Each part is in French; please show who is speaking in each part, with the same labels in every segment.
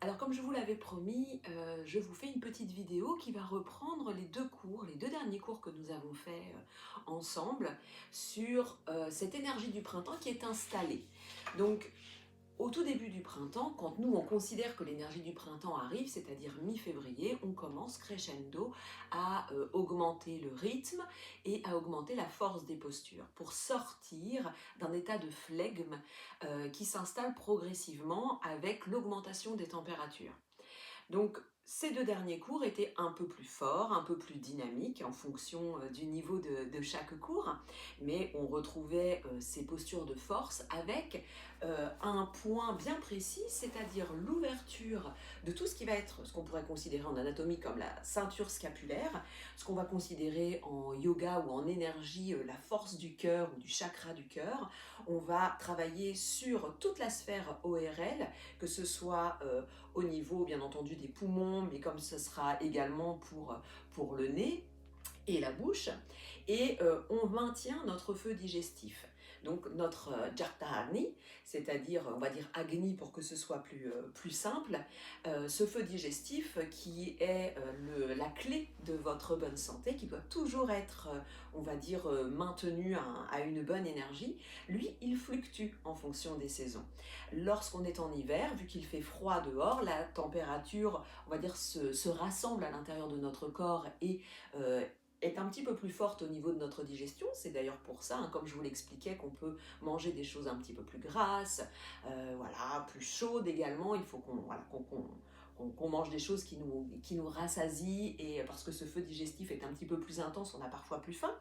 Speaker 1: Alors comme je vous l'avais promis, je vous fais une petite vidéo qui va reprendre les 2 derniers cours que nous avons faits, ensemble sur, cette énergie du printemps qui est installée. Donc au tout début du printemps, quand nous on considère que l'énergie du printemps arrive, c'est-à-dire mi-février, on commence crescendo à augmenter le rythme et à augmenter la force des postures pour sortir d'un état de flegme qui s'installe progressivement avec l'augmentation des températures. Donc, ces 2 derniers cours étaient un peu plus forts, un peu plus dynamiques en fonction, du niveau de chaque cours, mais on retrouvait, ces postures de force avec, un point bien précis, c'est-à-dire l'ouverture de tout ce qui va être ce qu'on pourrait considérer en anatomie comme la ceinture scapulaire, ce qu'on va considérer en yoga ou en énergie, la force du cœur ou du chakra du cœur. On va travailler sur toute la sphère ORL, que ce soit, au niveau bien entendu des poumons, mais comme ce sera également pour le nez et la bouche, et on maintient notre feu digestif. Donc notre Jartahani, c'est-à-dire on va dire Agni pour que ce soit plus simple, ce feu digestif qui est la clé de votre bonne santé, qui doit toujours être, on va dire, maintenu à une bonne énergie, lui, il fluctue en fonction des saisons. Lorsqu'on est en hiver, vu qu'il fait froid dehors, la température, on va dire, se rassemble à l'intérieur de notre corps et est un petit peu plus forte au niveau de notre digestion. C'est d'ailleurs pour ça, hein, comme je vous l'expliquais, qu'on peut manger des choses un petit peu plus grasses, voilà, plus chaudes également. Il faut qu'on voilà, qu'on mange des choses qui nous rassasient, et parce que ce feu digestif est un petit peu plus intense, on a parfois plus faim.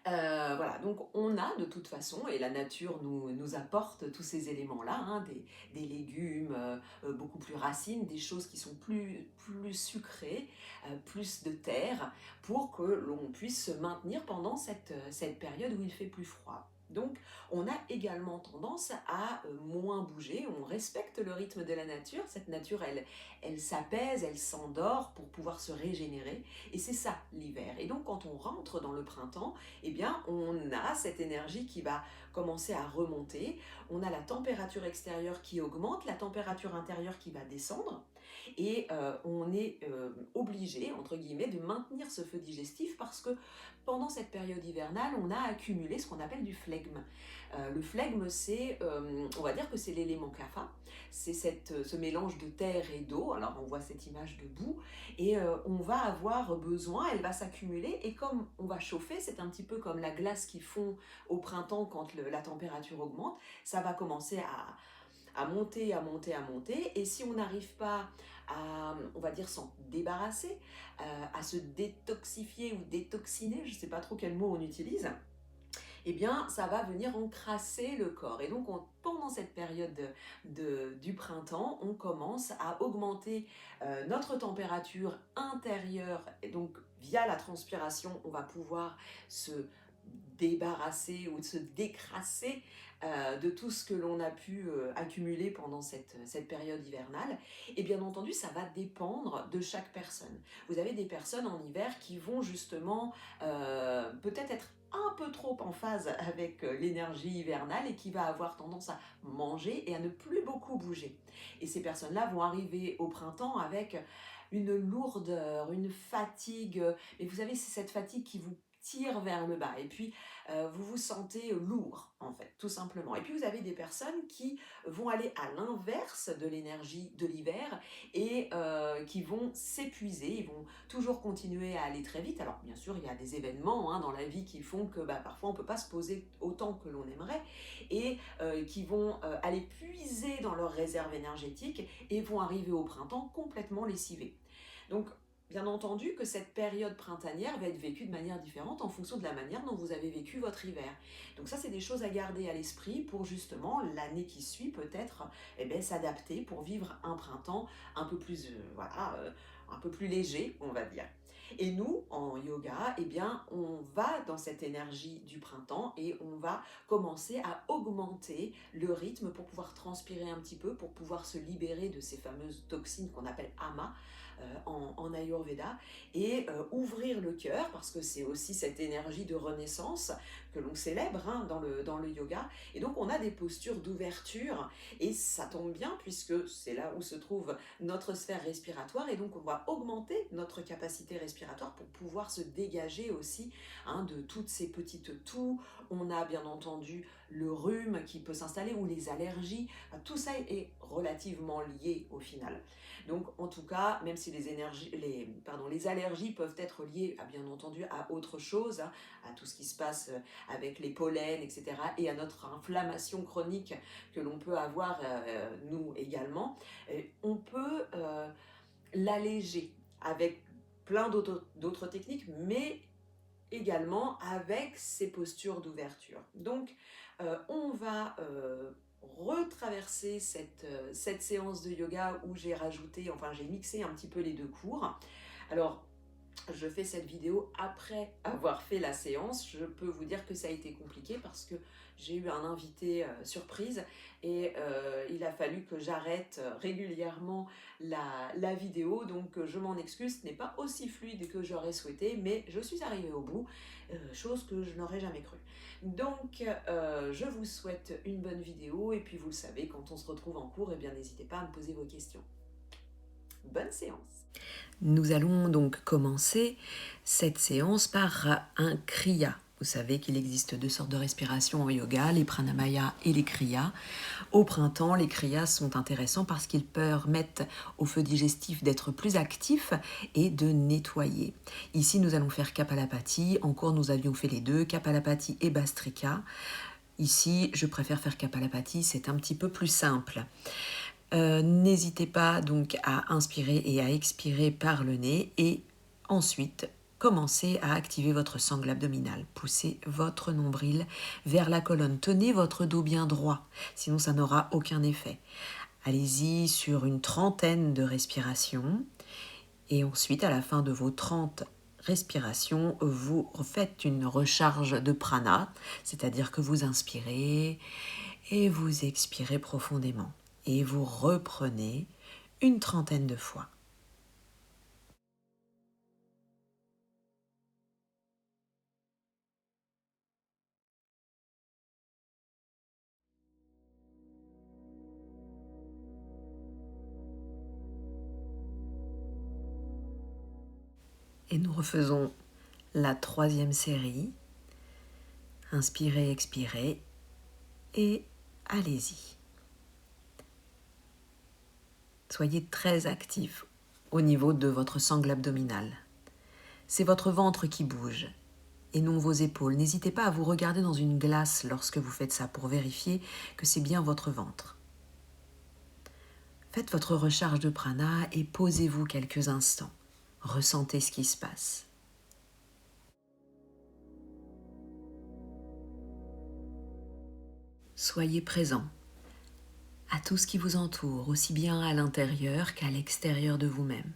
Speaker 1: Voilà, donc on a de toute façon, et la nature nous apporte tous ces éléments-là, hein, des légumes beaucoup plus racines, des choses qui sont plus sucrées, plus de terre, pour que l'on puisse se maintenir pendant cette période où il fait plus froid. Donc on a également tendance à moins bouger, on respecte le rythme de la nature, cette nature elle s'apaise, elle s'endort pour pouvoir se régénérer, et c'est ça l'hiver. Et donc quand on rentre dans le printemps, eh bien, on a cette énergie qui va commencer à remonter, on a la température extérieure qui augmente, la température intérieure qui va descendre, et on est obligé, entre guillemets, de maintenir ce feu digestif parce que pendant cette période hivernale, on a accumulé ce qu'on appelle du flegme. Le flegme, on va dire que c'est l'élément kapha, c'est ce mélange de terre et d'eau, alors on voit cette image de boue, et on va avoir besoin, elle va s'accumuler, et comme on va chauffer, c'est un petit peu comme la glace qui fond au printemps quand la température augmente, ça va commencer à monter, à monter, à monter, et si on n'arrive pas à, on va dire, s'en débarrasser, à se détoxifier ou détoxiner, je ne sais pas trop quel mot on utilise, eh bien, ça va venir encrasser le corps. Et donc, pendant cette période du printemps, on commence à augmenter notre température intérieure. Et donc, via la transpiration, on va pouvoir se débarrasser ou se décrasser de tout ce que l'on a pu accumuler pendant cette période hivernale. Et bien entendu, ça va dépendre de chaque personne. Vous avez des personnes en hiver qui vont justement peut-être être un peu trop en phase avec l'énergie hivernale et qui va avoir tendance à manger et à ne plus beaucoup bouger. Et ces personnes-là vont arriver au printemps avec une lourdeur, une fatigue, mais vous savez, c'est cette fatigue qui vous tire vers le bas, et puis vous vous sentez lourd en fait, tout simplement. Et puis vous avez des personnes qui vont aller à l'inverse de l'énergie de l'hiver et qui vont s'épuiser, ils vont toujours continuer à aller très vite. Alors bien sûr, il y a des événements, hein, dans la vie qui font que parfois on ne peut pas se poser autant que l'on aimerait, et qui vont aller puiser dans leur réserve énergétique et vont arriver au printemps complètement lessivés. Donc bien entendu que cette période printanière va être vécue de manière différente en fonction de la manière dont vous avez vécu votre hiver. Donc ça, c'est des choses à garder à l'esprit pour justement l'année qui suit peut-être s'adapter pour vivre un printemps un peu plus, un peu plus léger, on va dire. Et nous, en yoga, eh bien, on va dans cette énergie du printemps et on va commencer à augmenter le rythme pour pouvoir transpirer un petit peu, pour pouvoir se libérer de ces fameuses toxines qu'on appelle ama en Ayurveda, et ouvrir le cœur, parce que c'est aussi cette énergie de renaissance que l'on célèbre hein, dans le yoga. Et donc on a des postures d'ouverture et ça tombe bien puisque c'est là où se trouve notre sphère respiratoire et donc on va augmenter notre capacité respiratoire pour pouvoir se dégager aussi hein, de toutes ces petites toux. On a bien entendu le rhume qui peut s'installer ou les allergies. Tout ça est relativement lié au final. Donc en tout cas, même si les allergies peuvent être liées à, bien entendu à autre chose, hein, à tout ce qui se passe avec les pollens, etc. et à notre inflammation chronique que l'on peut avoir nous également, on peut l'alléger avec plein d'autres techniques, mais également avec ces postures d'ouverture. Donc, on va retraverser cette séance de yoga où j'ai rajouté, enfin j'ai mixé un petit peu les deux cours. Alors, je fais cette vidéo après avoir fait la séance. Je peux vous dire que ça a été compliqué parce que j'ai eu un invité surprise et il a fallu que j'arrête régulièrement la vidéo. Donc je m'en excuse, ce n'est pas aussi fluide que j'aurais souhaité, mais je suis arrivée au bout, chose que je n'aurais jamais cru. Donc je vous souhaite une bonne vidéo et puis vous le savez, quand on se retrouve en cours, eh bien n'hésitez pas à me poser vos questions. Bonne séance. Nous allons donc commencer cette séance par un kriya. Vous savez qu'il existe deux sortes de respiration en yoga, les pranamaya et les kriyas. Au printemps, les kriyas sont intéressants parce qu'ils permettent au feu digestif d'être plus actif et de nettoyer. Ici, nous allons faire Kapalabhati. En cours, nous avions fait les deux, Kapalabhati et Bhastrika. Ici, je préfère faire Kapalabhati, c'est un petit peu plus simple. N'hésitez pas donc à inspirer et à expirer par le nez et ensuite commencez à activer votre sangle abdominale. Poussez votre nombril vers la colonne. Tenez votre dos bien droit, sinon ça n'aura aucun effet. Allez-y sur une trentaine de respirations et ensuite à la fin de vos 30 respirations, vous faites une recharge de prana, c'est-à-dire que vous inspirez et vous expirez profondément. Et vous reprenez une trentaine de fois. Et nous refaisons la troisième série. Inspirez, expirez et allez-y. Soyez très actifs au niveau de votre sangle abdominale. C'est votre ventre qui bouge et non vos épaules. N'hésitez pas à vous regarder dans une glace lorsque vous faites ça pour vérifier que c'est bien votre ventre. Faites votre recharge de prana et posez-vous quelques instants. Ressentez ce qui se passe. Soyez présent à tout ce qui vous entoure, aussi bien à l'intérieur qu'à l'extérieur de vous-même.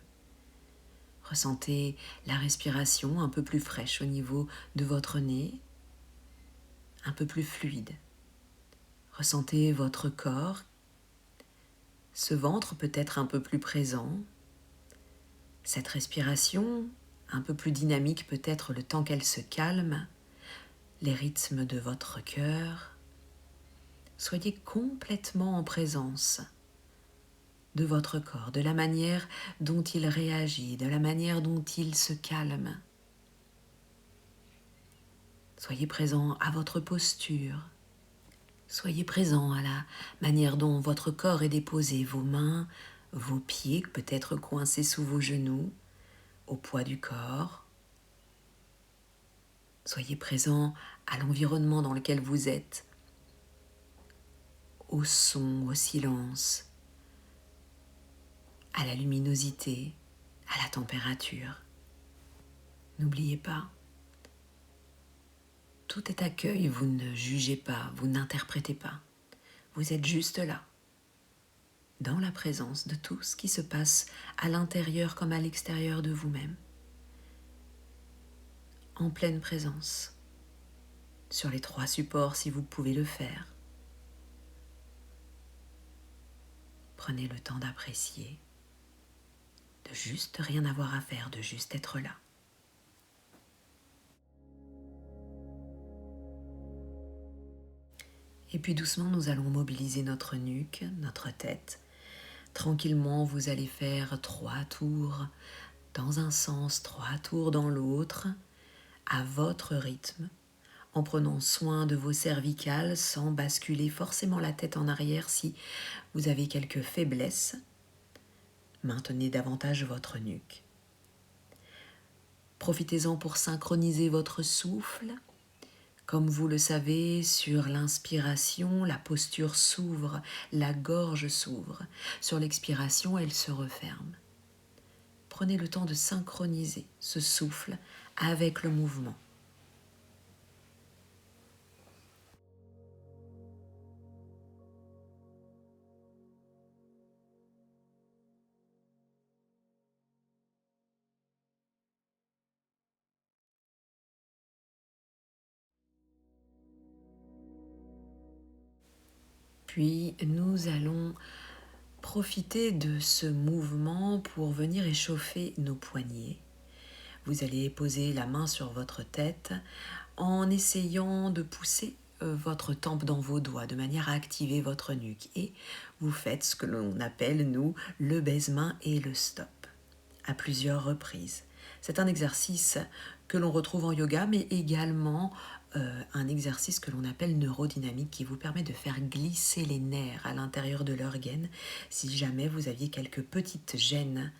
Speaker 1: Ressentez la respiration un peu plus fraîche au niveau de votre nez, un peu plus fluide. Ressentez votre corps, ce ventre peut être un peu plus présent, cette respiration un peu plus dynamique peut-être le temps qu'elle se calme, les rythmes de votre cœur. Soyez complètement en présence de votre corps, de la manière dont il réagit, de la manière dont il se calme. Soyez présent à votre posture. Soyez présent à la manière dont votre corps est déposé, vos mains, vos pieds peut-être coincés sous vos genoux, au poids du corps. Soyez présent à l'environnement dans lequel vous êtes, au son, au silence, à la luminosité, à la température. N'oubliez pas, tout est accueil, vous ne jugez pas, vous n'interprétez pas. Vous êtes juste là, dans la présence de tout ce qui se passe à l'intérieur comme à l'extérieur de vous-même. En pleine présence, sur les 3 supports si vous pouvez le faire. Prenez le temps d'apprécier, de juste rien avoir à faire, de juste être là. Et puis doucement, nous allons mobiliser notre nuque, notre tête. Tranquillement, vous allez faire 3 tours dans un sens, 3 tours dans l'autre, à votre rythme, en prenant soin de vos cervicales sans basculer forcément la tête en arrière si vous avez quelques faiblesses. Maintenez davantage votre nuque. Profitez-en pour synchroniser votre souffle. Comme vous le savez, sur l'inspiration, la posture s'ouvre, la gorge s'ouvre. Sur l'expiration, elle se referme. Prenez le temps de synchroniser ce souffle avec le mouvement. Puis nous allons profiter de ce mouvement pour venir échauffer nos poignets. Vous allez poser la main sur votre tête en essayant de pousser votre tempe dans vos doigts de manière à activer votre nuque. Et vous faites ce que l'on appelle, nous, le baise-main et le stop, à plusieurs reprises. C'est un exercice que l'on retrouve en yoga, mais également un exercice que l'on appelle neurodynamique qui vous permet de faire glisser les nerfs à l'intérieur de leur gaine. Si jamais vous aviez quelques petites gênes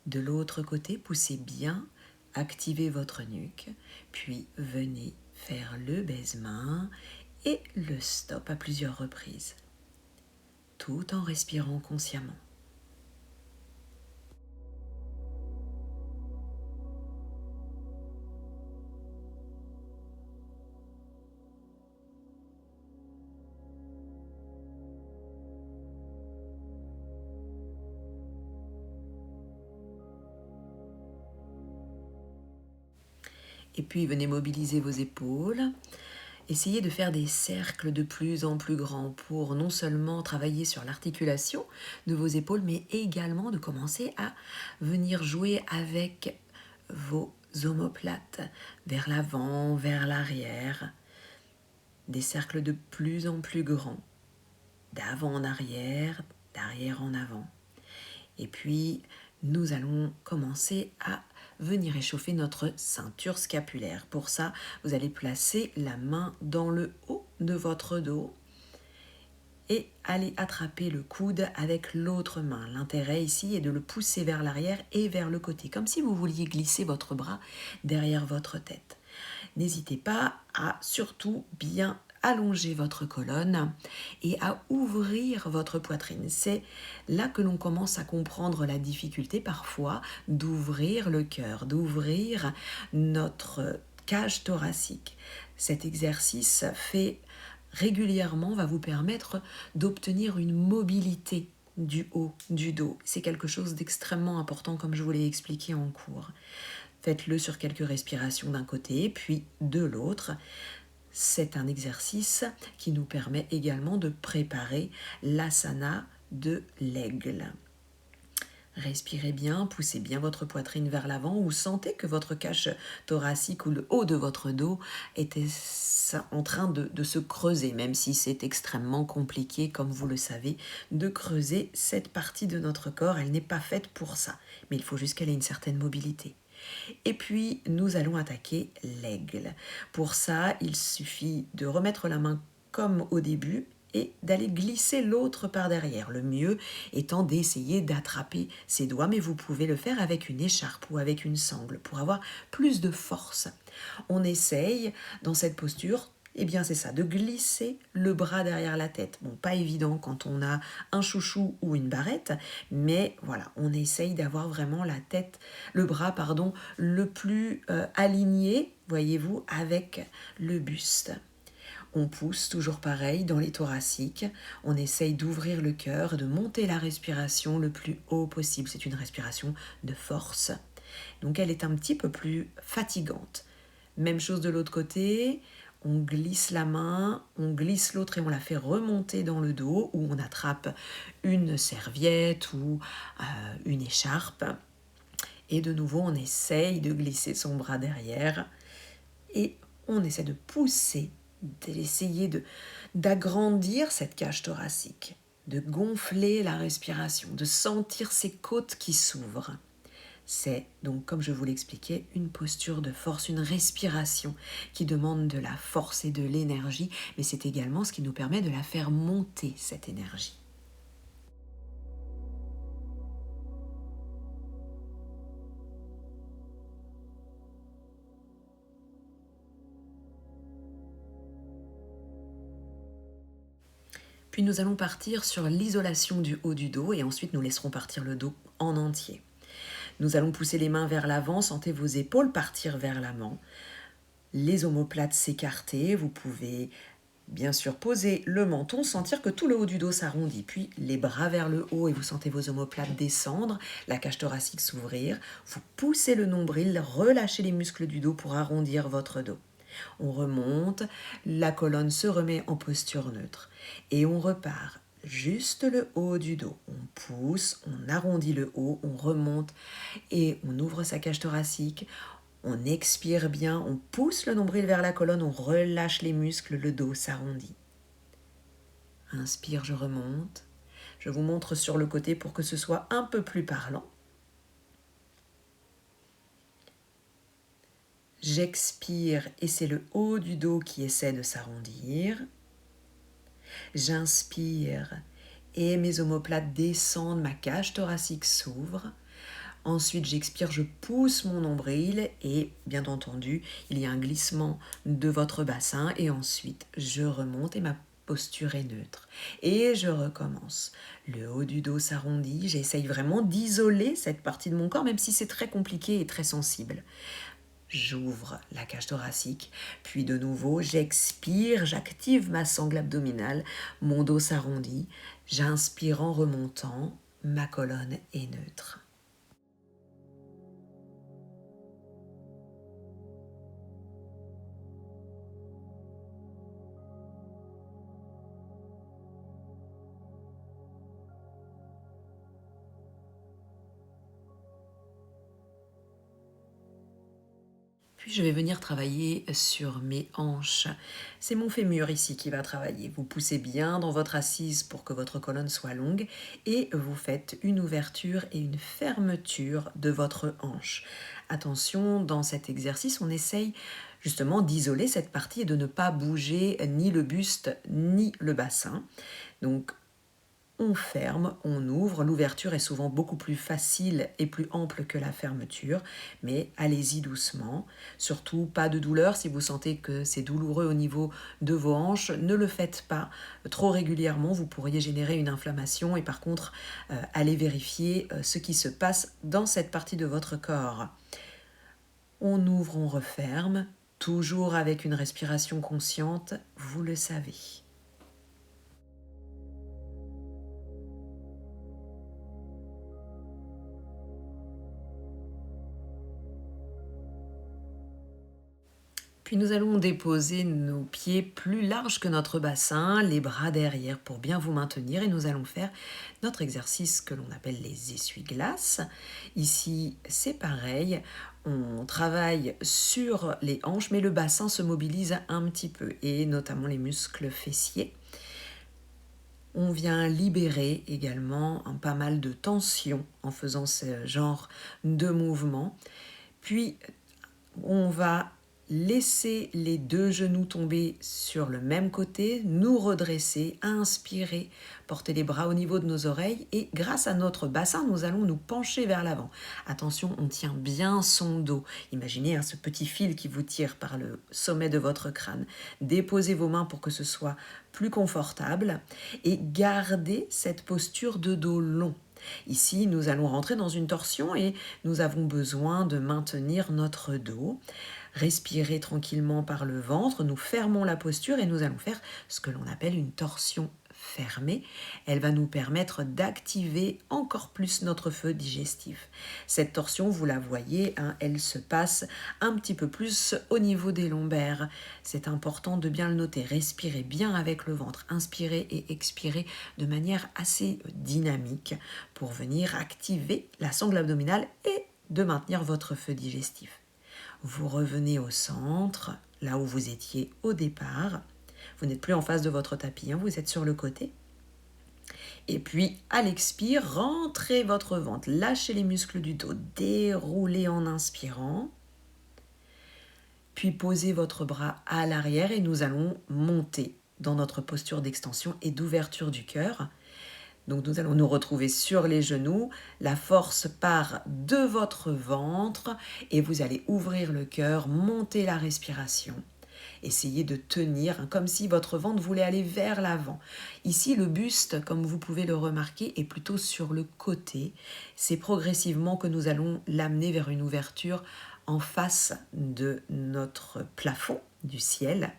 Speaker 1: de l'autre côté, poussez bien, activez votre nuque, puis venez faire le baise-main et le stop à plusieurs reprises, tout en respirant consciemment. Et puis venez mobiliser vos épaules. Essayez de faire des cercles de plus en plus grands pour non seulement travailler sur l'articulation de vos épaules, mais également de commencer à venir jouer avec vos omoplates vers l'avant, vers l'arrière. Des cercles de plus en plus grands, d'avant en arrière, d'arrière en avant. Et puis, nous allons commencer à venir échauffer notre ceinture scapulaire. Pour ça, vous allez placer la main dans le haut de votre dos et aller attraper le coude avec l'autre main. L'intérêt ici est de le pousser vers l'arrière et vers le côté, comme si vous vouliez glisser votre bras derrière votre tête. N'hésitez pas à surtout bien allonger votre colonne et à ouvrir votre poitrine. C'est là que l'on commence à comprendre la difficulté parfois d'ouvrir le cœur, d'ouvrir notre cage thoracique. Cet exercice fait régulièrement va vous permettre d'obtenir une mobilité du haut du dos. C'est quelque chose d'extrêmement important comme je vous l'ai expliqué en cours. Faites-le sur quelques respirations d'un côté, puis de l'autre. C'est un exercice qui nous permet également de préparer l'asana de l'aigle. Respirez bien, poussez bien votre poitrine vers l'avant ou sentez que votre cage thoracique ou le haut de votre dos est en train de se creuser, même si c'est extrêmement compliqué, comme vous le savez, de creuser cette partie de notre corps. Elle n'est pas faite pour ça, mais il faut juste qu'elle ait une certaine mobilité. Et puis, nous allons attaquer l'aigle. Pour ça, il suffit de remettre la main comme au début et d'aller glisser l'autre par derrière. Le mieux étant d'essayer d'attraper ses doigts, mais vous pouvez le faire avec une écharpe ou avec une sangle pour avoir plus de force. On essaye, dans cette posture, eh bien c'est ça, de glisser le bras derrière la tête. Bon, pas évident quand on a un chouchou ou une barrette, mais voilà, on essaye d'avoir vraiment la tête, le bras, pardon, le plus aligné, voyez-vous, avec le buste. On pousse toujours pareil dans les thoraciques, on essaye d'ouvrir le cœur, de monter la respiration le plus haut possible. C'est une respiration de force, donc elle est un petit peu plus fatigante. Même chose de l'autre côté, on glisse la main, on glisse l'autre et on la fait remonter dans le dos, ou on attrape une serviette ou une écharpe. Et de nouveau, on essaye de glisser son bras derrière et on essaie de pousser, d'essayer d'agrandir cette cage thoracique, de gonfler la respiration, de sentir ces côtes qui s'ouvrent. C'est donc, comme je vous l'expliquais, une posture de force, une respiration qui demande de la force et de l'énergie, mais c'est également ce qui nous permet de la faire monter, cette énergie. Puis nous allons partir sur l'isolation du haut du dos et ensuite nous laisserons partir le dos en entier. Nous allons pousser les mains vers l'avant, sentez vos épaules partir vers l'avant, les omoplates s'écarter, vous pouvez bien sûr poser le menton, sentir que tout le haut du dos s'arrondit, puis les bras vers le haut et vous sentez vos omoplates descendre, la cage thoracique s'ouvrir, vous poussez le nombril, relâchez les muscles du dos pour arrondir votre dos. On remonte, la colonne se remet en posture neutre et on repart juste le haut du dos. On pousse, on arrondit le haut, on remonte et on ouvre sa cage thoracique. On expire bien, on pousse le nombril vers la colonne, on relâche les muscles, le dos s'arrondit. Inspire, je remonte. Je vous montre sur le côté pour que ce soit un peu plus parlant. J'expire et c'est le haut du dos qui essaie de s'arrondir. J'inspire et mes omoplates descendent, ma cage thoracique s'ouvre. Ensuite, j'expire, je pousse mon nombril et bien entendu, il y a un glissement de votre bassin et ensuite, je remonte et ma posture est neutre. Et je recommence. Le haut du dos s'arrondit, j'essaye vraiment d'isoler cette partie de mon corps, même si c'est très compliqué et très sensible. J'ouvre la cage thoracique, puis de nouveau, j'expire, j'active ma sangle abdominale, mon dos s'arrondit, j'inspire en remontant, ma colonne est neutre. Puis je vais venir travailler sur mes hanches. C'est mon fémur ici qui va travailler. Vous poussez bien dans votre assise pour que votre colonne soit longue et vous faites une ouverture et une fermeture de votre hanche. Attention, dans cet exercice, on essaye justement d'isoler cette partie et de ne pas bouger ni le buste ni le bassin. Donc, on ferme, on ouvre. L'ouverture est souvent beaucoup plus facile et plus ample que la fermeture, mais allez-y doucement. Surtout, pas de douleur. Si vous sentez que c'est douloureux au niveau de vos hanches, ne le faites pas trop régulièrement. Vous pourriez générer une inflammation et par contre, allez vérifier ce qui se passe dans cette partie de votre corps. On ouvre, on referme, toujours avec une respiration consciente, vous le savez. Puis nous allons déposer nos pieds plus larges que notre bassin, les bras derrière pour bien vous maintenir et nous allons faire notre exercice que l'on appelle les essuie-glaces. Ici, c'est pareil, on travaille sur les hanches mais le bassin se mobilise un petit peu et notamment les muscles fessiers. On vient libérer également pas mal de tension en faisant ce genre de mouvement. Puis, on va laisser les deux genoux tomber sur le même côté, nous redresser, inspirer, porter les bras au niveau de nos oreilles et grâce à notre bassin, nous allons nous pencher vers l'avant. Attention, on tient bien son dos. Imaginez ce petit fil qui vous tire par le sommet de votre crâne. Déposez vos mains pour que ce soit plus confortable et gardez cette posture de dos long. Ici, nous allons rentrer dans une torsion et nous avons besoin de maintenir notre dos. Respirez tranquillement par le ventre, nous fermons la posture et nous allons faire ce que l'on appelle une torsion fermée. Elle va nous permettre d'activer encore plus notre feu digestif. Cette torsion, vous la voyez, elle se passe un petit peu plus au niveau des lombaires. C'est important de bien le noter. Respirez bien avec le ventre, inspirez et expirez de manière assez dynamique pour venir activer la sangle abdominale et de maintenir votre feu digestif. Vous revenez au centre, là où vous étiez au départ.
Speaker 2: Vous n'êtes plus en face de votre tapis, hein, vous êtes sur le côté. Et puis, à l'expire, rentrez votre ventre, lâchez les muscles du dos, déroulez en inspirant. Puis posez votre bras à l'arrière et nous allons monter dans notre posture d'extension et d'ouverture du cœur. Donc nous allons nous retrouver sur les genoux, la force part de votre ventre et vous allez ouvrir le cœur, monter la respiration. Essayez de tenir comme si votre ventre voulait aller vers l'avant. Ici, le buste, comme vous pouvez le remarquer, est plutôt sur le côté. C'est progressivement que nous allons l'amener vers une ouverture en face de notre plafond du ciel.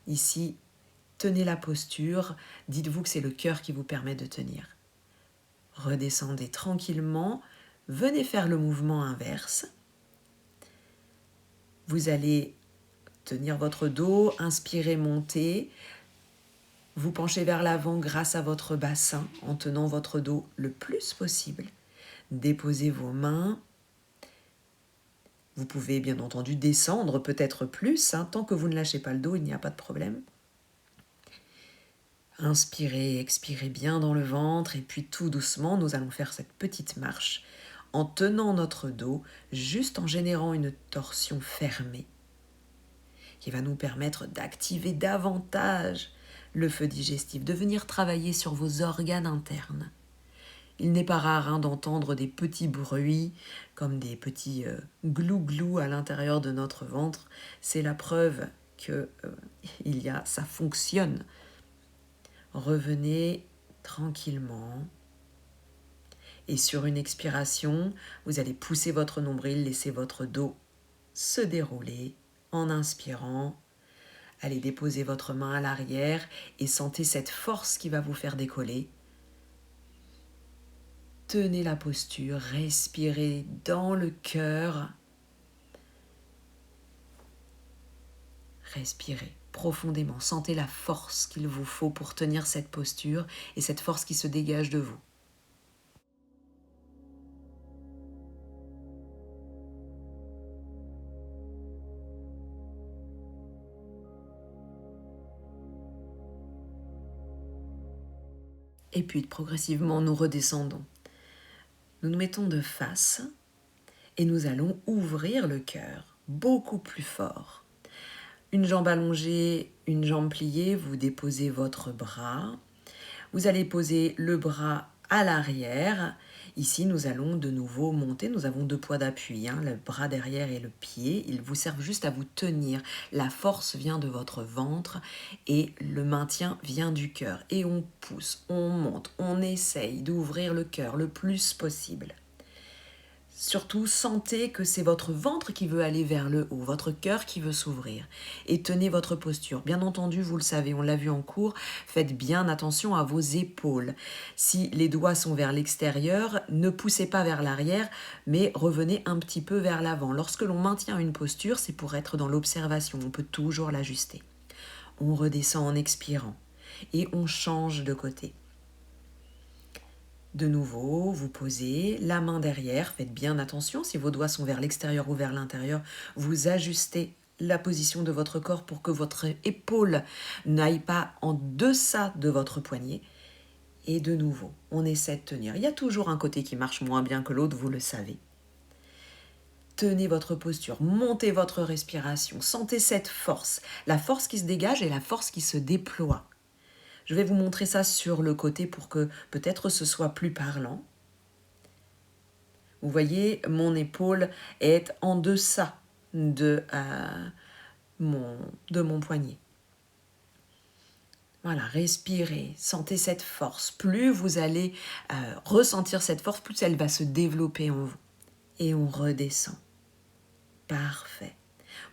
Speaker 2: Ici, tenez la posture. Dites-vous que c'est le cœur qui vous permet de tenir. Redescendez tranquillement. Venez faire le mouvement inverse. Vous allez tenir votre dos, inspirez, montez. Vous penchez vers l'avant grâce à votre bassin en tenant votre dos le plus possible. Déposez vos mains. Vous pouvez bien entendu descendre peut-être plus. Tant que vous ne lâchez pas le dos, il n'y a pas de problème. Inspirez, expirez bien dans le ventre et puis tout doucement, nous allons faire cette petite marche en tenant notre dos, juste en générant une torsion fermée qui va nous permettre d'activer davantage le feu digestif, de venir travailler sur vos organes internes. Il n'est pas rare d'entendre des petits bruits comme des petits glou-glou à l'intérieur de notre ventre. C'est la preuve que ça fonctionne. Revenez tranquillement. Et sur une expiration, vous allez pousser votre nombril, laisser votre dos se dérouler en inspirant. Allez déposer votre main à l'arrière et sentez cette force qui va vous faire décoller. Tenez la posture, respirez dans le cœur. Respirez profondément, sentez la force qu'il vous faut pour tenir cette posture et cette force qui se dégage de vous. Et puis progressivement, nous redescendons. Nous nous mettons de face et nous allons ouvrir le cœur beaucoup plus fort. Une jambe allongée, une jambe pliée, vous déposez votre bras. Vous allez poser le bras à l'arrière. Ici, nous allons de nouveau monter. Nous avons 2 poids d'appui, le bras derrière et le pied. Ils vous servent juste à vous tenir. La force vient de votre ventre et le maintien vient du cœur. Et on pousse, on monte, on essaye d'ouvrir le cœur le plus possible. Surtout, sentez que c'est votre ventre qui veut aller vers le haut, votre cœur qui veut s'ouvrir. Et tenez votre posture. Bien entendu, vous le savez, on l'a vu en cours, faites bien attention à vos épaules. Si les doigts sont vers l'extérieur, ne poussez pas vers l'arrière, mais revenez un petit peu vers l'avant. Lorsque l'on maintient une posture, c'est pour être dans l'observation, on peut toujours l'ajuster. On redescend en expirant et on change de côté. De nouveau, vous posez la main derrière, faites bien attention, si vos doigts sont vers l'extérieur ou vers l'intérieur, vous ajustez la position de votre corps pour que votre épaule n'aille pas en deçà de votre poignet. Et de nouveau, on essaie de tenir. Il y a toujours un côté qui marche moins bien que l'autre, vous le savez. Tenez votre posture, montez votre respiration, sentez cette force, la force qui se dégage et la force qui se déploie. Je vais vous montrer ça sur le côté pour que peut-être ce soit plus parlant. Vous voyez, mon épaule est en deçà de mon poignet. Voilà, respirez, sentez cette force. Plus vous allez ressentir cette force, plus elle va se développer en vous. Et on redescend. Parfait.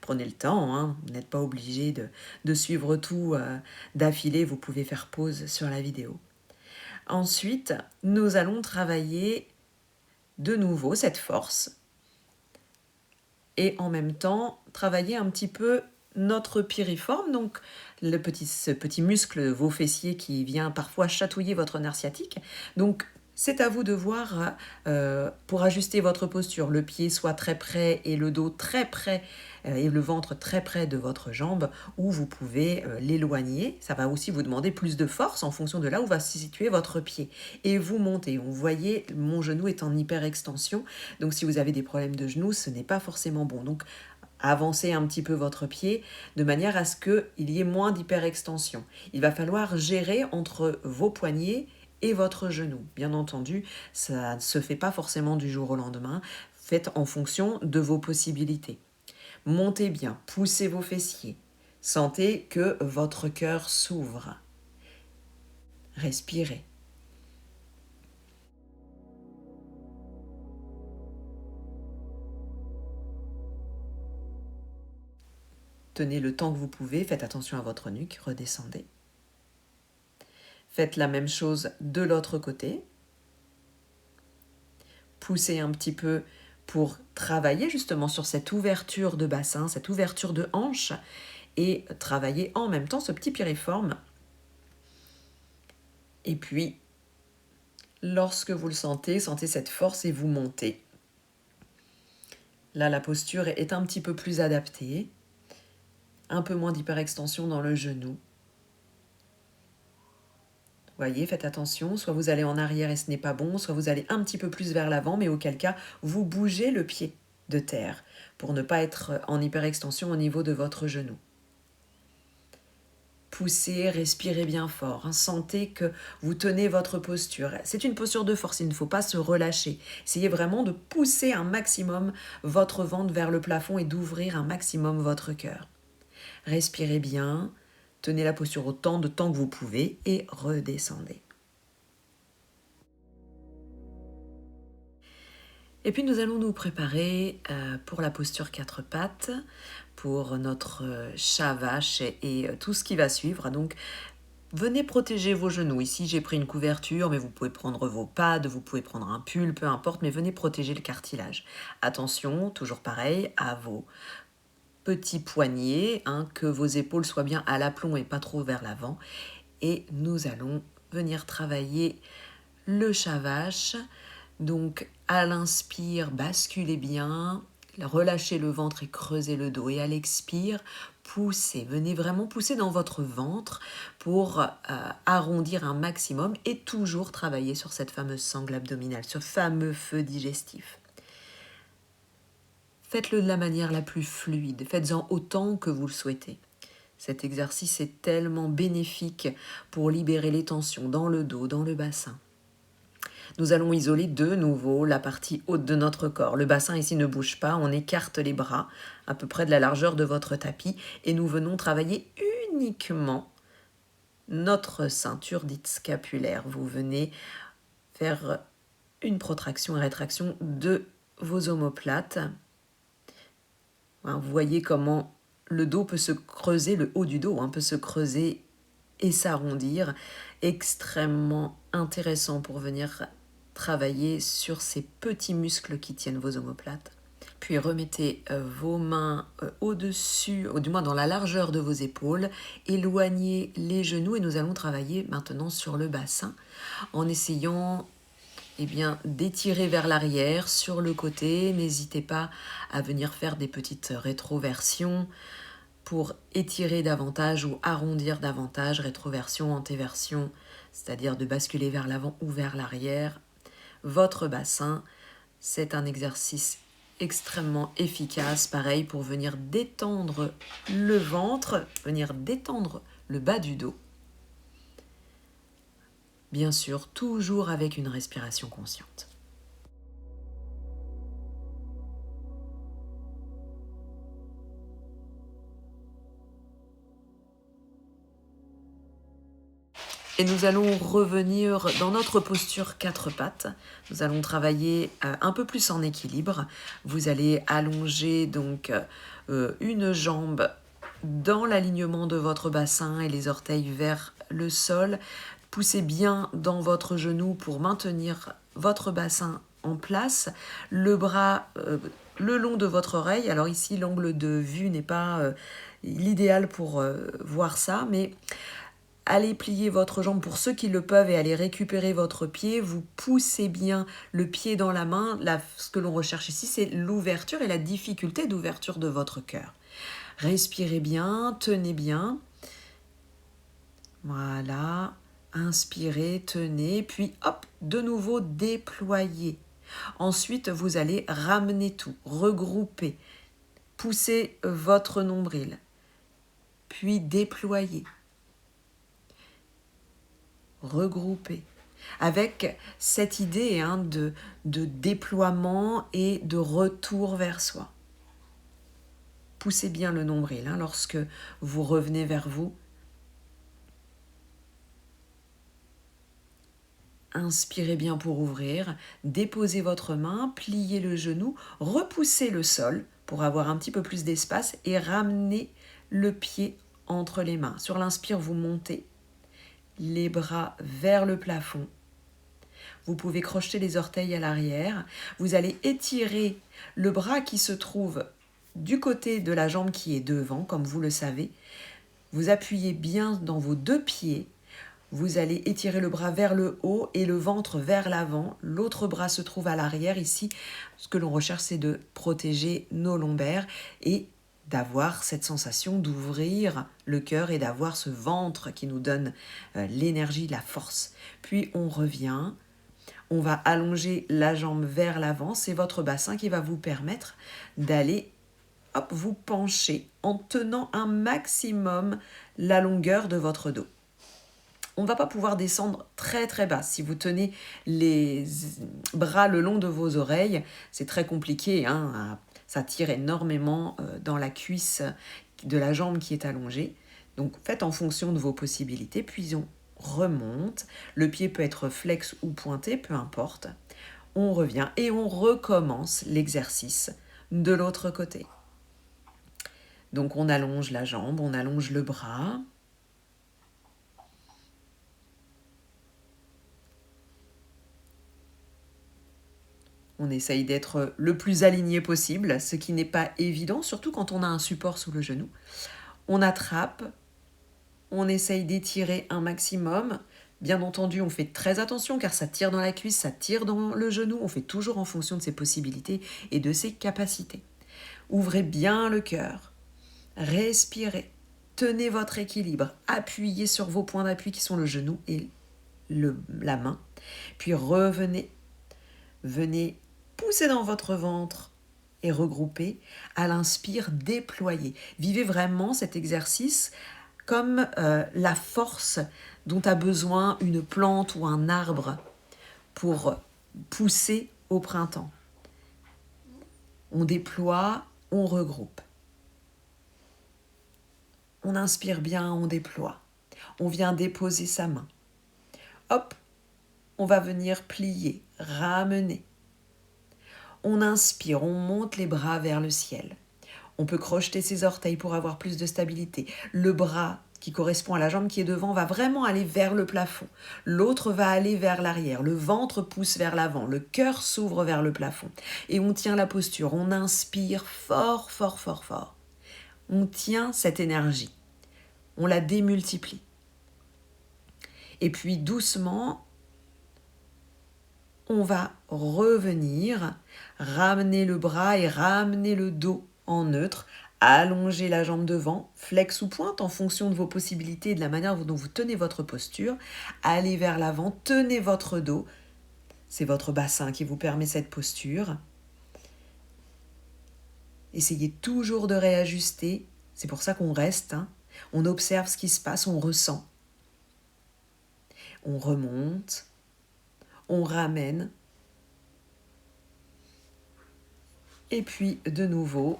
Speaker 2: Prenez le temps, vous n'êtes pas obligé de suivre tout d'affilée, vous pouvez faire pause sur la vidéo. Ensuite, nous allons travailler de nouveau cette force et en même temps travailler un petit peu notre piriforme, donc ce petit muscle de vos fessiers qui vient parfois chatouiller votre nerf sciatique. Donc C'est à vous de voir pour ajuster votre posture. Le pied soit très près et le dos très près et le ventre très près de votre jambe, ou vous pouvez l'éloigner. Ça va aussi vous demander plus de force en fonction de là où va se situer votre pied. Et vous montez. Vous voyez, mon genou est en hyperextension. Donc si vous avez des problèmes de genoux, ce n'est pas forcément bon. Donc avancez un petit peu votre pied de manière à ce qu'il y ait moins d'hyperextension. Il va falloir gérer entre vos poignets et votre genou. Bien entendu, ça ne se fait pas forcément du jour au lendemain. Faites en fonction de vos possibilités. Montez bien, poussez vos fessiers. Sentez que votre cœur s'ouvre. Respirez. Tenez le temps que vous pouvez, faites attention à votre nuque, redescendez. Faites la même chose de l'autre côté. Poussez un petit peu pour travailler justement sur cette ouverture de bassin, cette ouverture de hanche, et travailler en même temps ce petit piriforme. Et puis, lorsque vous le sentez, sentez cette force et vous montez. Là, la posture est un petit peu plus adaptée, un peu moins d'hyperextension dans le genou. Voyez, faites attention, soit vous allez en arrière et ce n'est pas bon, soit vous allez un petit peu plus vers l'avant, mais auquel cas, vous bougez le pied de terre pour ne pas être en hyperextension au niveau de votre genou. Poussez, respirez bien fort, sentez que vous tenez votre posture. C'est une posture de force, il ne faut pas se relâcher. Essayez vraiment de pousser un maximum votre ventre vers le plafond et d'ouvrir un maximum votre cœur. Respirez bien. Tenez la posture autant de temps que vous pouvez et redescendez. Et puis nous allons nous préparer pour la posture 4 pattes, pour notre chat vache et tout ce qui va suivre. Donc venez protéger vos genoux. Ici j'ai pris une couverture, mais vous pouvez prendre vos pads, vous pouvez prendre un pull, peu importe, mais venez protéger le cartilage. Attention, toujours pareil, à vos petits poignets, que vos épaules soient bien à l'aplomb et pas trop vers l'avant. Et nous allons venir travailler le chat vache. Donc à l'inspire, basculez bien, relâchez le ventre et creusez le dos. Et à l'expire, poussez. Venez vraiment pousser dans votre ventre pour arrondir un maximum et toujours travailler sur cette fameuse sangle abdominale, ce fameux feu digestif. Faites-le de la manière la plus fluide, faites-en autant que vous le souhaitez. Cet exercice est tellement bénéfique pour libérer les tensions dans le dos, dans le bassin. Nous allons isoler de nouveau la partie haute de notre corps. Le bassin ici ne bouge pas, on écarte les bras à peu près de la largeur de votre tapis et nous venons travailler uniquement notre ceinture dite scapulaire. Vous venez faire une protraction et rétraction de vos omoplates. Vous voyez comment le dos peut se creuser, le haut du dos peut se creuser et s'arrondir. Extrêmement intéressant pour venir travailler sur ces petits muscles qui tiennent vos omoplates. Puis remettez vos mains au-dessus, ou du moins dans la largeur de vos épaules. Éloignez les genoux et nous allons travailler maintenant sur le bassin en essayant d'étirer vers l'arrière, sur le côté. N'hésitez pas à venir faire des petites rétroversions pour étirer davantage ou arrondir davantage, rétroversion, antéversion, c'est-à-dire de basculer vers l'avant ou vers l'arrière. Votre bassin, c'est un exercice extrêmement efficace, pareil, pour venir détendre le ventre, venir détendre le bas du dos. Bien sûr, toujours avec une respiration consciente. Et nous allons revenir dans notre posture 4 pattes. Nous allons travailler un peu plus en équilibre. Vous allez allonger donc une jambe dans l'alignement de votre bassin et les orteils vers le sol. Poussez bien dans votre genou pour maintenir votre bassin en place. Le bras le long de votre oreille. Alors ici, l'angle de vue n'est pas l'idéal pour voir ça, mais allez plier votre jambe pour ceux qui le peuvent et allez récupérer votre pied. Vous poussez bien le pied dans la main. Là, ce que l'on recherche ici, c'est l'ouverture et la difficulté d'ouverture de votre cœur. Respirez bien, tenez bien. Voilà. Inspirez, tenez, puis hop, de nouveau déployez. Ensuite, vous allez ramener tout, regrouper, pousser votre nombril, puis déployer, regrouper. Avec cette idée de déploiement et de retour vers soi. Poussez bien le nombril lorsque vous revenez vers vous. Inspirez bien pour ouvrir, déposez votre main, pliez le genou, repoussez le sol pour avoir un petit peu plus d'espace et ramenez le pied entre les mains. Sur l'inspire, vous montez les bras vers le plafond. Vous pouvez crocheter les orteils à l'arrière. Vous allez étirer le bras qui se trouve du côté de la jambe qui est devant, comme vous le savez. Vous appuyez bien dans vos deux pieds. Vous allez étirer le bras vers le haut et le ventre vers l'avant. L'autre bras se trouve à l'arrière. Ici, ce que l'on recherche, c'est de protéger nos lombaires et d'avoir cette sensation d'ouvrir le cœur et d'avoir ce ventre qui nous donne l'énergie, la force. Puis on revient. On va allonger la jambe vers l'avant. C'est votre bassin qui va vous permettre d'aller vous pencher en tenant un maximum la longueur de votre dos. On ne va pas pouvoir descendre très très bas. Si vous tenez les bras le long de vos oreilles, c'est très compliqué. Ça tire énormément dans la cuisse de la jambe qui est allongée. Donc faites en fonction de vos possibilités. Puis on remonte. Le pied peut être flex ou pointé, peu importe. On revient et on recommence l'exercice de l'autre côté. Donc on allonge la jambe, on allonge le bras. On essaye d'être le plus aligné possible, ce qui n'est pas évident, surtout quand on a un support sous le genou. On attrape, on essaye d'étirer un maximum. Bien entendu, on fait très attention car ça tire dans la cuisse, ça tire dans le genou. On fait toujours en fonction de ses possibilités et de ses capacités. Ouvrez bien le cœur, respirez, tenez votre équilibre, appuyez sur vos points d'appui qui sont le genou et la main. Puis revenez, venez pousser dans votre ventre et regrouper. À l'inspire, déployez. Vivez vraiment cet exercice comme la force dont a besoin une plante ou un arbre pour pousser au printemps. On déploie, on regroupe. On inspire bien, on déploie. On vient déposer sa main. Hop, on va venir plier, ramener. On inspire, on monte les bras vers le ciel. On peut crocheter ses orteils pour avoir plus de stabilité. Le bras qui correspond à la jambe qui est devant va vraiment aller vers le plafond. L'autre va aller vers l'arrière. Le ventre pousse vers l'avant. Le cœur s'ouvre vers le plafond. Et on tient la posture. On inspire fort, fort, fort, fort. On tient cette énergie. On la démultiplie. Et puis doucement, on va revenir, ramener le bras et ramener le dos en neutre, allonger la jambe devant, flex ou pointe en fonction de vos possibilités et de la manière dont vous tenez votre posture. Allez vers l'avant, tenez votre dos. C'est votre bassin qui vous permet cette posture. Essayez toujours de réajuster. C'est pour ça qu'on reste. On observe ce qui se passe, on ressent. On remonte. On ramène. Et puis, de nouveau,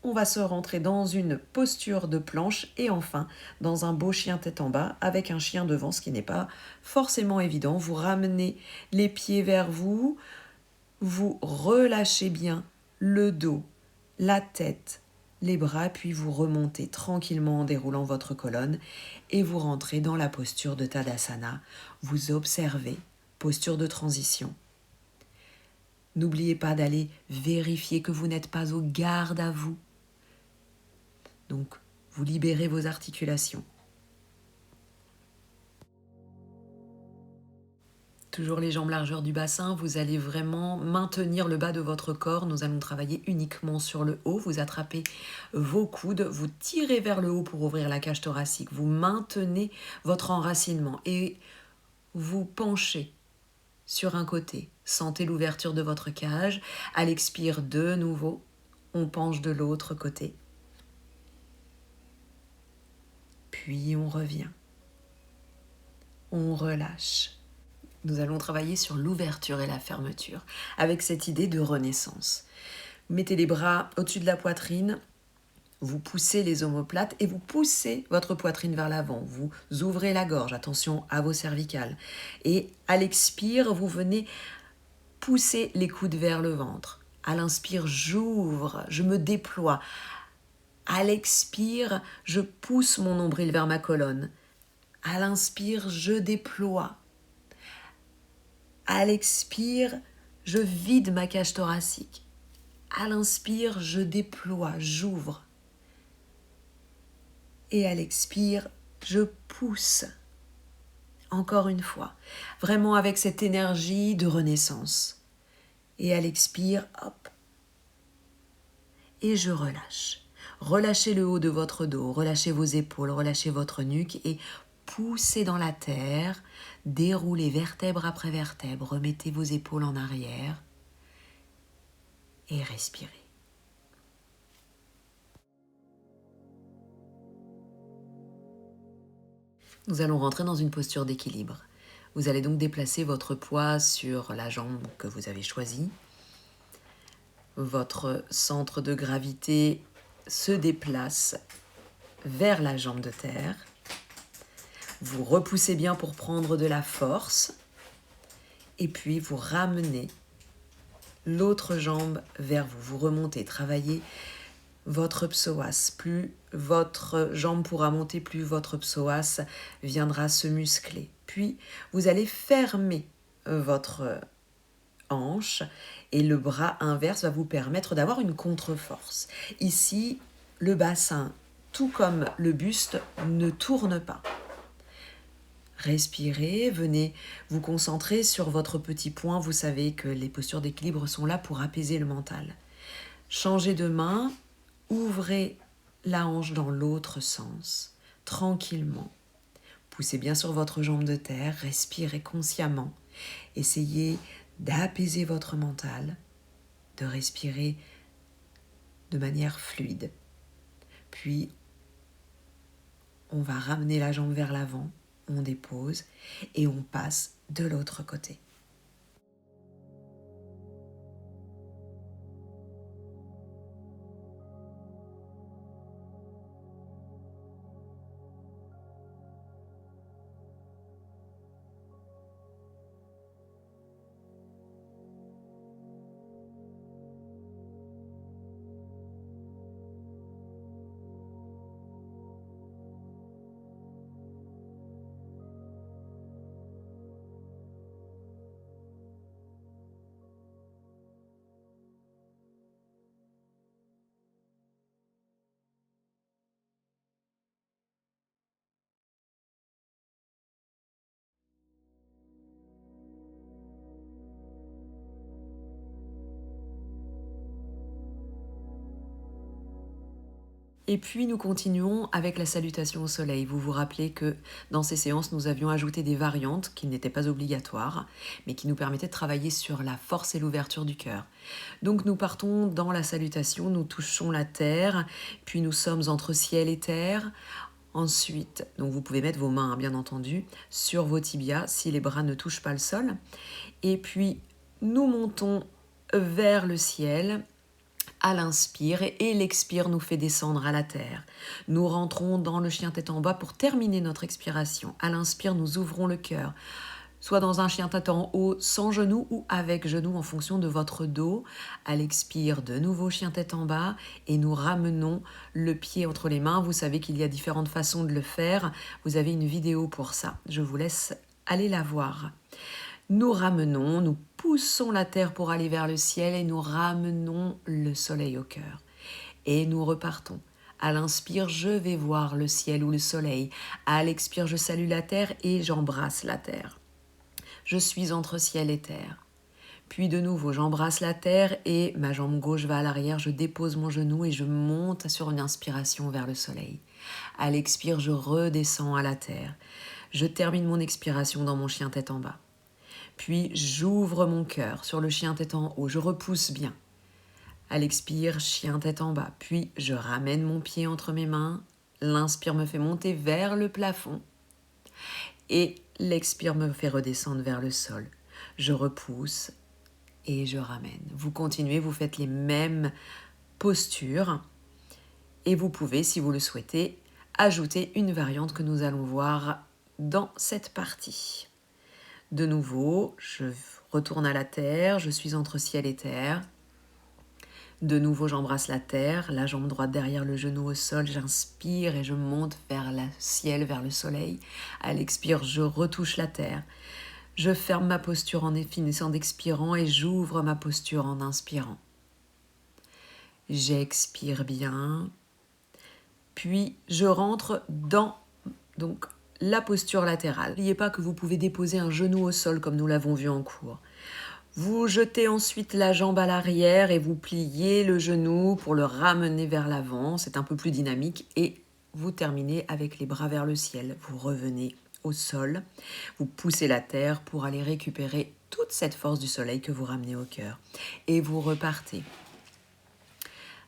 Speaker 2: on va se rentrer dans une posture de planche et enfin, dans un beau chien tête en bas avec un chien devant, ce qui n'est pas forcément évident. Vous ramenez les pieds vers vous, vous relâchez bien le dos, la tête, les bras, puis vous remontez tranquillement en déroulant votre colonne et vous rentrez dans la posture de Tadasana. Vous observez, posture de transition. N'oubliez pas d'aller vérifier que vous n'êtes pas au garde à vous. Donc, vous libérez vos articulations. Toujours les jambes largeur du bassin, vous allez vraiment maintenir le bas de votre corps. Nous allons travailler uniquement sur le haut. Vous attrapez vos coudes, vous tirez vers le haut pour ouvrir la cage thoracique. Vous maintenez votre enracinement et vous penchez sur un côté. Sentez l'ouverture de votre cage. À l'expire, de nouveau, on penche de l'autre côté. Puis on revient. On relâche. Nous allons travailler sur l'ouverture et la fermeture avec cette idée de renaissance. Mettez les bras au-dessus de la poitrine, vous poussez les omoplates et vous poussez votre poitrine vers l'avant. Vous ouvrez la gorge, attention à vos cervicales. Et à l'expire, vous venez pousser les coudes vers le ventre. À l'inspire, j'ouvre, je me déploie. À l'expire, je pousse mon nombril vers ma colonne. À l'inspire, je déploie. À l'expire, je vide ma cage thoracique. À l'inspire, je déploie, j'ouvre. Et à l'expire, je pousse. Encore une fois, vraiment avec cette énergie de renaissance. Et à l'expire, hop. Et je relâche. Relâchez le haut de votre dos, relâchez vos épaules, relâchez votre nuque et poussez dans la terre, déroulez vertèbre après vertèbre, remettez vos épaules en arrière et respirez. Nous allons rentrer dans une posture d'équilibre. Vous allez donc déplacer votre poids sur la jambe que vous avez choisie. Votre centre de gravité se déplace vers la jambe de terre. Vous repoussez bien pour prendre de la force. Et puis vous ramenez l'autre jambe vers vous. Vous remontez, travaillez votre psoas. Plus votre jambe pourra monter, plus votre psoas viendra se muscler. Puis vous allez fermer votre hanche et le bras inverse va vous permettre d'avoir une contre-force. Ici, le bassin, tout comme le buste, ne tourne pas. Respirez, venez vous concentrer sur votre petit point. Vous savez que les postures d'équilibre sont là pour apaiser le mental. Changez de main, ouvrez la hanche dans l'autre sens, tranquillement. Poussez bien sur votre jambe de terre, respirez consciemment. Essayez d'apaiser votre mental, de respirer de manière fluide. Puis, on va ramener la jambe vers l'avant, on dépose et on passe de l'autre côté. Et puis nous continuons avec la salutation au soleil. Vous vous rappelez que dans ces séances, nous avions ajouté des variantes qui n'étaient pas obligatoires, mais qui nous permettaient de travailler sur la force et l'ouverture du cœur. Donc nous partons dans la salutation, nous touchons la terre, puis nous sommes entre ciel et terre. Ensuite, donc vous pouvez mettre vos mains, bien entendu, sur vos tibias si les bras ne touchent pas le sol. Et puis nous montons vers le ciel à l'inspire et l'expire nous fait descendre à la terre. Nous rentrons dans le chien tête en bas pour terminer notre expiration. À l'inspire, nous ouvrons le cœur, soit dans un chien tête en haut sans genoux ou avec genoux en fonction de votre dos. À l'expire, de nouveau chien tête en bas et nous ramenons le pied entre les mains. Vous savez qu'il y a différentes façons de le faire. Vous avez une vidéo pour ça. Je vous laisse aller la voir. Nous ramenons, nous poussons la terre pour aller vers le ciel et nous ramenons le soleil au cœur. Et nous repartons. À l'inspire, je vais voir le ciel ou le soleil. À l'expire, je salue la terre et j'embrasse la terre. Je suis entre ciel et terre. Puis de nouveau, j'embrasse la terre et ma jambe gauche va à l'arrière, je dépose mon genou et je monte sur une inspiration vers le soleil. À l'expire, je redescends à la terre. Je termine mon expiration dans mon chien tête en bas. Puis j'ouvre mon cœur sur le chien tête en haut, je repousse bien. À l'expire, chien tête en bas. Puis je ramène mon pied entre mes mains. L'inspire me fait monter vers le plafond. Et l'expire me fait redescendre vers le sol. Je repousse et je ramène. Vous continuez, vous faites les mêmes postures. Et vous pouvez, si vous le souhaitez, ajouter une variante que nous allons voir dans cette partie. De nouveau, je retourne à la terre, je suis entre ciel et terre. De nouveau, j'embrasse la terre, la jambe droite derrière le genou au sol, j'inspire et je monte vers le ciel, vers le soleil. À l'expire, je retouche la terre. Je ferme ma posture en finissant d'expirant et j'ouvre ma posture en inspirant. J'expire bien, puis je rentre dans la posture latérale. N'oubliez pas que vous pouvez déposer un genou au sol comme nous l'avons vu en cours. Vous jetez ensuite la jambe à l'arrière et vous pliez le genou pour le ramener vers l'avant. C'est un peu plus dynamique et vous terminez avec les bras vers le ciel. Vous revenez au sol. Vous poussez la terre pour aller récupérer toute cette force du soleil que vous ramenez au cœur. Et vous repartez.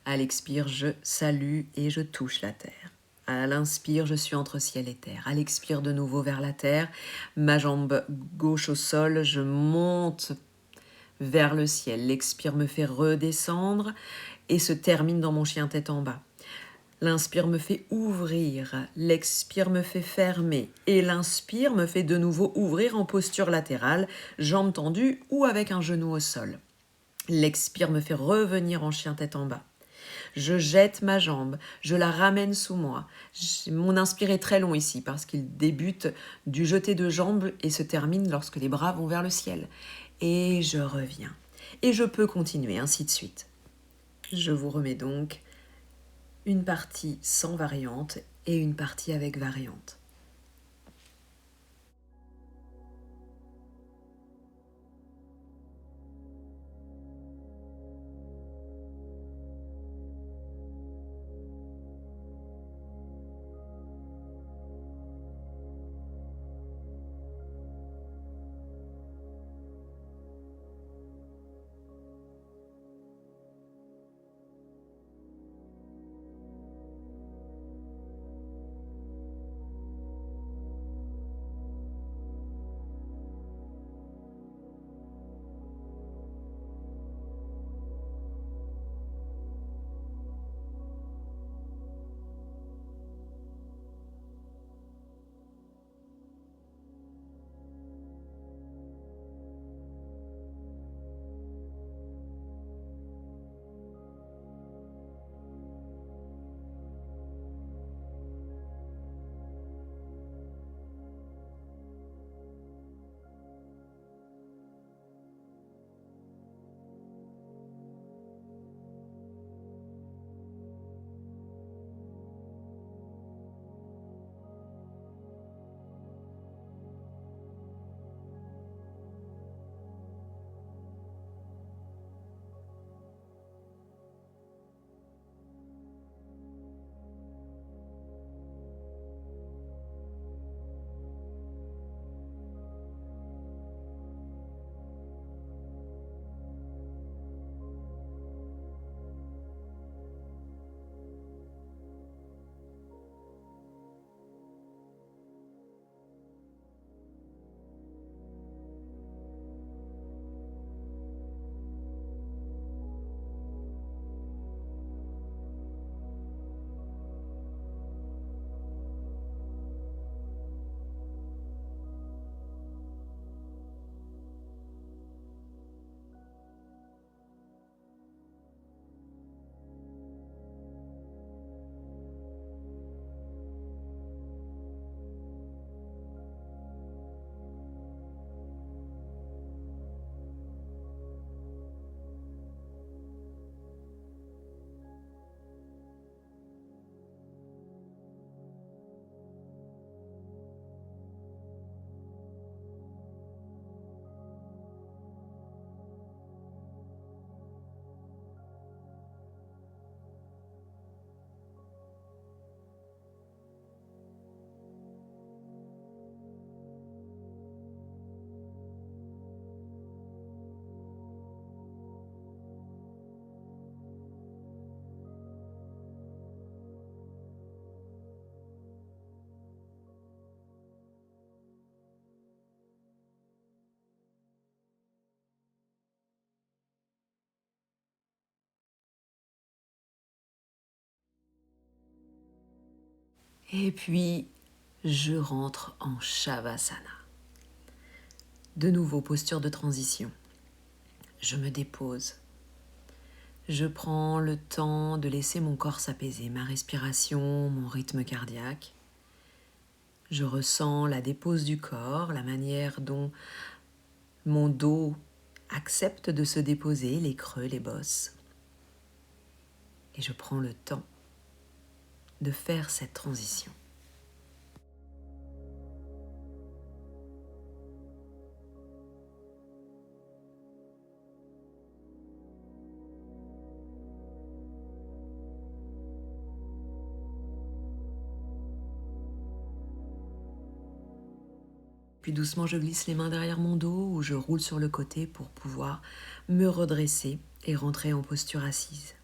Speaker 2: À l'expire, je salue et je touche la terre. À l'inspire, je suis entre ciel et terre. À l'expire, de nouveau vers la terre. Ma jambe gauche au sol, je monte vers le ciel. L'expire me fait redescendre et se termine dans mon chien tête en bas. L'inspire me fait ouvrir, l'expire me fait fermer et l'inspire me fait de nouveau ouvrir en posture latérale, jambes tendues ou avec un genou au sol. L'expire me fait revenir en chien tête en bas. Je jette ma jambe, je la ramène sous moi. Mon inspire est très long ici parce qu'il débute du jeté de jambes et se termine lorsque les bras vont vers le ciel. Et je reviens. Et je peux continuer, ainsi de suite. Je vous remets donc une partie sans variante et une partie avec variante. Et puis, je rentre en Shavasana. De nouveau, posture de transition. Je me dépose. Je prends le temps de laisser mon corps s'apaiser, ma respiration, mon rythme cardiaque. Je ressens la dépose du corps, la manière dont mon dos accepte de se déposer, les creux, les bosses. Et je prends le temps de faire cette transition. Puis doucement, je glisse les mains derrière mon dos ou je roule sur le côté pour pouvoir me redresser et rentrer en posture assise.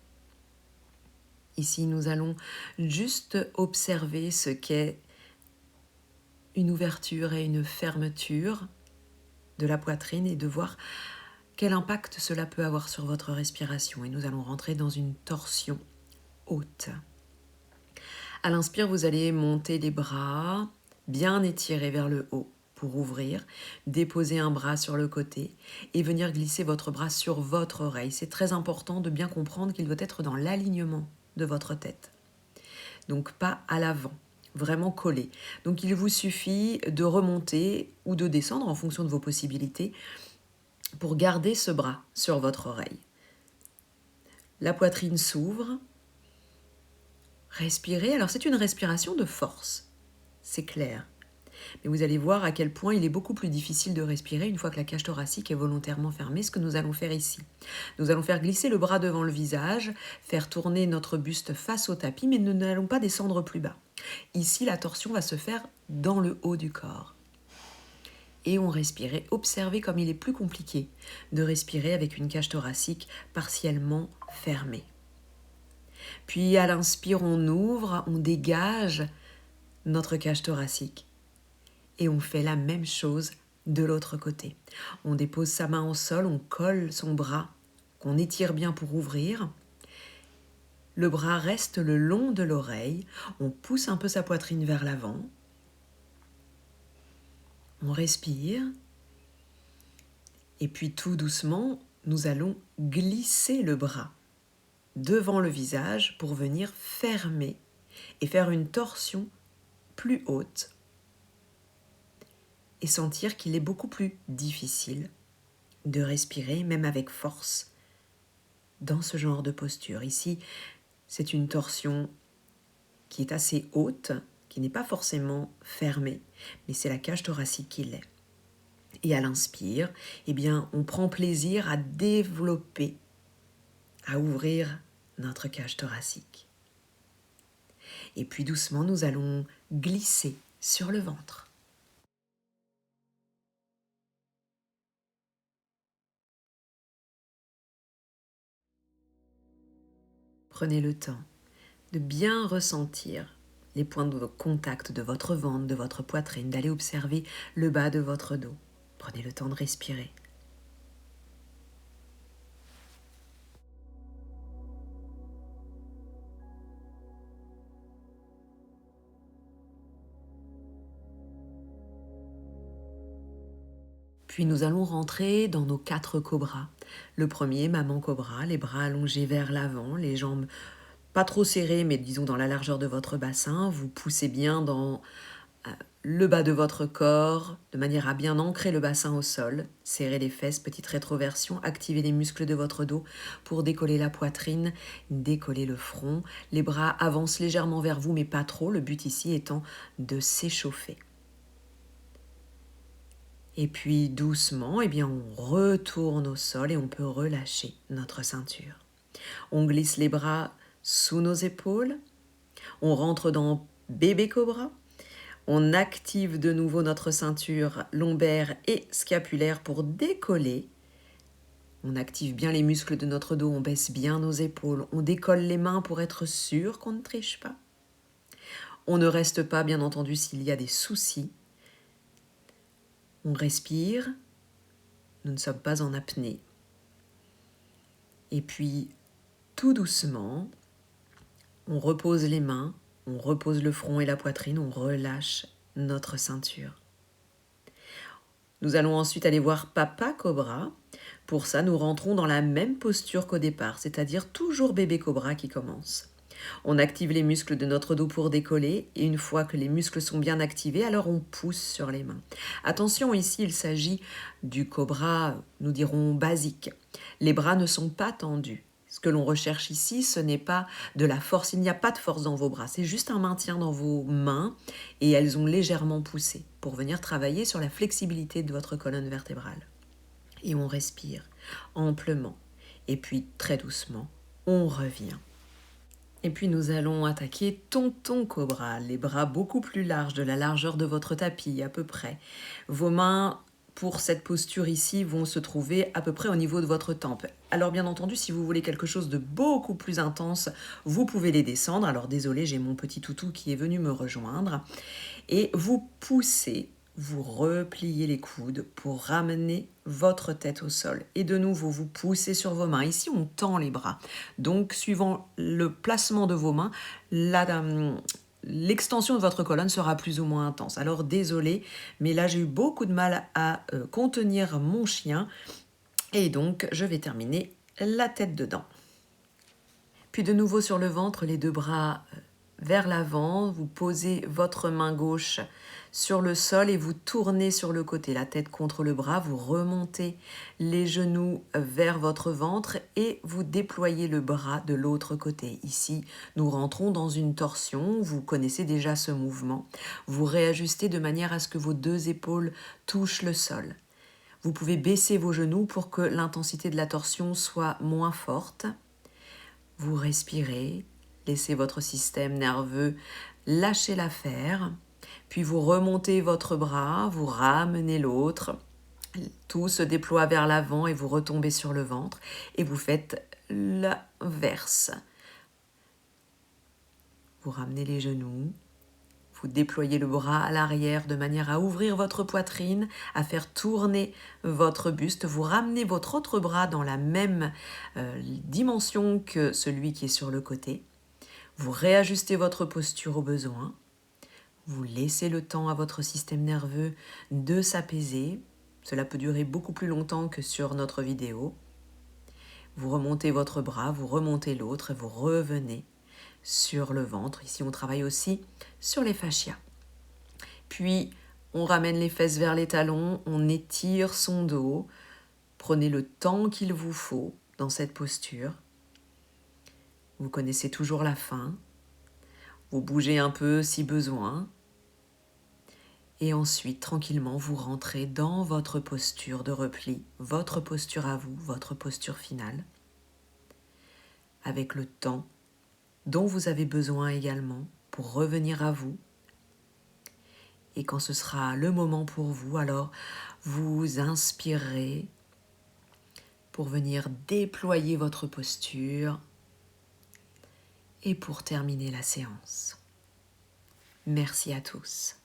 Speaker 2: Ici, nous allons juste observer ce qu'est une ouverture et une fermeture de la poitrine et de voir quel impact cela peut avoir sur votre respiration. Et nous allons rentrer dans une torsion haute. À l'inspire, vous allez monter les bras, bien étirés vers le haut pour ouvrir, déposer un bras sur le côté et venir glisser votre bras sur votre oreille. C'est très important de bien comprendre qu'il doit être dans l'alignement de votre tête. Donc pas à l'avant, vraiment collé. Donc il vous suffit de remonter ou de descendre en fonction de vos possibilités pour garder ce bras sur votre oreille. La poitrine s'ouvre. Respirez. Alors c'est une respiration de force, c'est clair. Mais vous allez voir à quel point il est beaucoup plus difficile de respirer une fois que la cage thoracique est volontairement fermée, ce que nous allons faire ici. Nous allons faire glisser le bras devant le visage, faire tourner notre buste face au tapis, mais nous n'allons pas descendre plus bas. Ici, la torsion va se faire dans le haut du corps. Et on respire. Et observez comme il est plus compliqué de respirer avec une cage thoracique partiellement fermée. Puis à l'inspire, on ouvre, on dégage notre cage thoracique. Et on fait la même chose de l'autre côté. On dépose sa main au sol, on colle son bras, qu'on étire bien pour ouvrir. Le bras reste le long de l'oreille. On pousse un peu sa poitrine vers l'avant. On respire. Et puis tout doucement, nous allons glisser le bras devant le visage pour venir fermer et faire une torsion plus haute et sentir qu'il est beaucoup plus difficile de respirer, même avec force, dans ce genre de posture. Ici, c'est une torsion qui est assez haute, qui n'est pas forcément fermée, mais c'est la cage thoracique qui l'est. Et à l'inspire, eh bien, on prend plaisir à développer, à ouvrir notre cage thoracique. Et puis doucement, nous allons glisser sur le ventre. Prenez le temps de bien ressentir les points de contact de votre ventre, de votre poitrine, d'aller observer le bas de votre dos. Prenez le temps de respirer. Puis nous allons rentrer dans nos 4 cobras. Le premier, maman cobra, les bras allongés vers l'avant, les jambes pas trop serrées, mais disons dans la largeur de votre bassin. Vous poussez bien dans le bas de votre corps, de manière à bien ancrer le bassin au sol. Serrez les fesses, petite rétroversion, activez les muscles de votre dos pour décoller la poitrine, décoller le front. Les bras avancent légèrement vers vous, mais pas trop, le but ici étant de s'échauffer. Et puis doucement, eh bien, on retourne au sol et on peut relâcher notre ceinture. On glisse les bras sous nos épaules, on rentre dans bébé cobra, on active de nouveau notre ceinture lombaire et scapulaire pour décoller. On active bien les muscles de notre dos, on baisse bien nos épaules, on décolle les mains pour être sûr qu'on ne triche pas. On ne reste pas, bien entendu, s'il y a des soucis. On respire, nous ne sommes pas en apnée. Et puis, tout doucement, on repose les mains On repose le front et la poitrine, on relâche notre ceinture. Nous allons ensuite aller voir Papa Cobra. Pour ça, nous rentrons dans la même posture qu'au départ, c'est-à-dire toujours bébé cobra qui commence. On active les muscles de notre dos pour décoller et une fois que les muscles sont bien activés, alors on pousse sur les mains. Attention, ici il s'agit du cobra, nous dirons basique. Les bras ne sont pas tendus. Ce que l'on recherche ici, ce n'est pas de la force, il n'y a pas de force dans vos bras, c'est juste un maintien dans vos mains et elles ont légèrement poussé pour venir travailler sur la flexibilité de votre colonne vertébrale. Et on respire amplement et puis très doucement, on revient. Et puis nous allons attaquer Tonton Cobra, les bras beaucoup plus larges, de la largeur de votre tapis à peu près. Vos mains, pour cette posture ici, vont se trouver à peu près au niveau de votre tempe. Alors bien entendu, si vous voulez quelque chose de beaucoup plus intense, vous pouvez les descendre. Alors désolé, j'ai mon petit toutou qui est venu me rejoindre. Et vous poussez, vous repliez les coudes pour ramener votre tête au sol. Et de nouveau, vous poussez sur vos mains. Ici, on tend les bras. Donc, suivant le placement de vos mains, l'extension de votre colonne sera plus ou moins intense. Alors, désolé, mais là, j'ai eu beaucoup de mal à contenir mon chien. Et donc, je vais terminer la tête dedans. Puis de nouveau sur le ventre, les deux bras vers l'avant, vous posez votre main gauche sur le sol et vous tournez sur le côté, la tête contre le bras, vous remontez les genoux vers votre ventre et vous déployez le bras de l'autre côté. Ici, nous rentrons dans une torsion, vous connaissez déjà ce mouvement. Vous réajustez de manière à ce que vos deux épaules touchent le sol. Vous pouvez baisser vos genoux pour que l'intensité de la torsion soit moins forte. Vous respirez. Laissez votre système nerveux lâcher l'affaire, puis vous remontez votre bras, vous ramenez l'autre, tout se déploie vers l'avant et vous retombez sur le ventre et vous faites l'inverse. Vous ramenez les genoux, vous déployez le bras à l'arrière de manière à ouvrir votre poitrine, à faire tourner votre buste. Vous ramenez votre autre bras dans la même dimension que celui qui est sur le côté. Vous réajustez votre posture au besoin. Vous laissez le temps à votre système nerveux de s'apaiser. Cela peut durer beaucoup plus longtemps que sur notre vidéo. Vous remontez votre bras, vous remontez l'autre et vous revenez sur le ventre. Ici, on travaille aussi sur les fascias. Puis, on ramène les fesses vers les talons, on étire son dos. Prenez le temps qu'il vous faut dans cette posture. Vous connaissez toujours la fin. Vous bougez un peu si besoin. Et ensuite, tranquillement, vous rentrez dans votre posture de repli, votre posture à vous, votre posture finale, avec le temps dont vous avez besoin également pour revenir à vous. Et quand ce sera le moment pour vous, alors vous inspirez pour venir déployer votre posture et pour terminer la séance. Merci à tous.